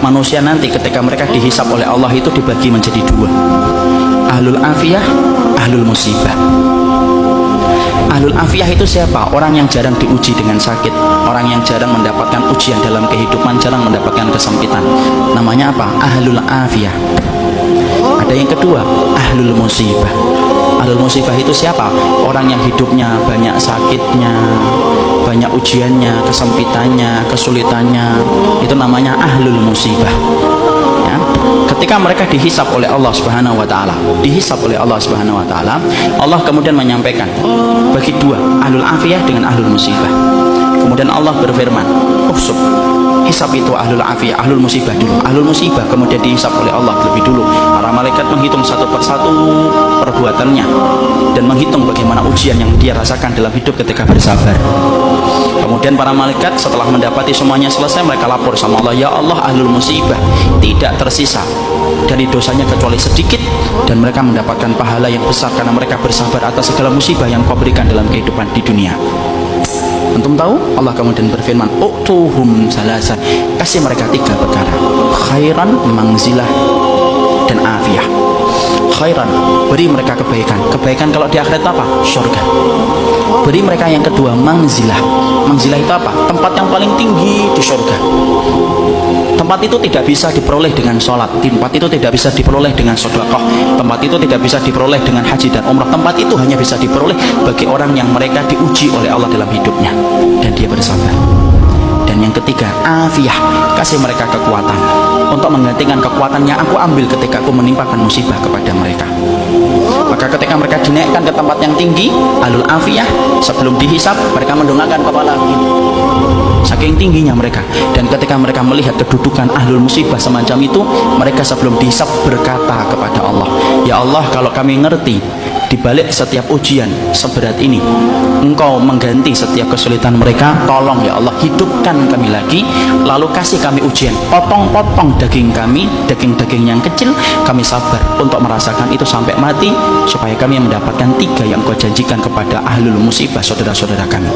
manusia nanti ketika mereka dihisab oleh Allah itu dibagi menjadi dua, ahlul afiyah, ahlul musibah. Ahlul afiyah itu siapa? Orang yang jarang diuji dengan sakit, orang yang jarang mendapatkan ujian dalam kehidupan, jarang mendapatkan kesempitan. Namanya apa? Ahlul afiyah. Ada yang kedua, ahlul musibah. Ahlul musibah itu siapa? Orang yang hidupnya banyak sakitnya, banyak ujiannya, kesempitannya, kesulitannya. Itu namanya ahlul musibah. Ya. Ketika mereka dihisab oleh Allah Subhanahu wa taala, Allah kemudian menyampaikan bagi dua, ahlul afiyah dengan ahlul musibah. Kemudian Allah berfirman, "Uhsub." Hisab itu ahlul afiyah, ahlul musibah dulu. Ahlul musibah kemudian dihisab oleh Allah lebih dulu. Para malaikat menghitung satu persatu perbuatannya dan menghitung bagaimana ujian yang dia rasakan dalam hidup ketika bersabar. Kemudian para malaikat setelah mendapati semuanya selesai, mereka lapor sama Allah, "Ya Allah, ahlul musibah tidak tersisa dari dosanya kecuali sedikit, dan mereka mendapatkan pahala yang besar karena mereka bersabar atas segala musibah yang Kau berikan dalam kehidupan di dunia." Antum tahu? Allah kemudian berfirman, "Utuhum salasan." Kasih mereka tiga perkara: khairan, mangzilah, dan afiyah. Khairan, beri mereka kebaikan. Kebaikan kalau di akhirat apa? Surga. Beri mereka yang kedua, mangzilah. Mangzilah itu apa? Tempat yang paling tinggi di surga. Tempat itu tidak bisa diperoleh dengan sholat, tempat itu tidak bisa diperoleh dengan sedekah, tempat itu tidak bisa diperoleh dengan haji dan umrah. Tempat itu hanya bisa diperoleh bagi orang yang mereka diuji oleh Allah dalam hidupnya dan dia bersabar. Dan yang ketiga, afiyah, kasih mereka kekuatan untuk menggantikan kekuatan yang aku ambil ketika aku menimpakan musibah kepada mereka. Maka ketika mereka dinaikkan ke tempat yang tinggi, ahlul afiyah, sebelum dihisab mereka mendongakkan kepala begini, saking tingginya mereka. Dan ketika mereka melihat kedudukan ahlul musibah semacam itu, mereka sebelum dihisab berkata kepada Allah, "Ya Allah, kalau kami ngerti di balik setiap ujian seberat ini Engkau mengganti setiap kesulitan mereka, tolong ya Allah hidupkan kami lagi, lalu kasih kami ujian, potong-potong daging kami, daging-daging yang kecil, kami sabar untuk merasakan itu sampai mati, supaya kami mendapatkan tiga yang Kau janjikan kepada ahlul musibah saudara-saudara kami."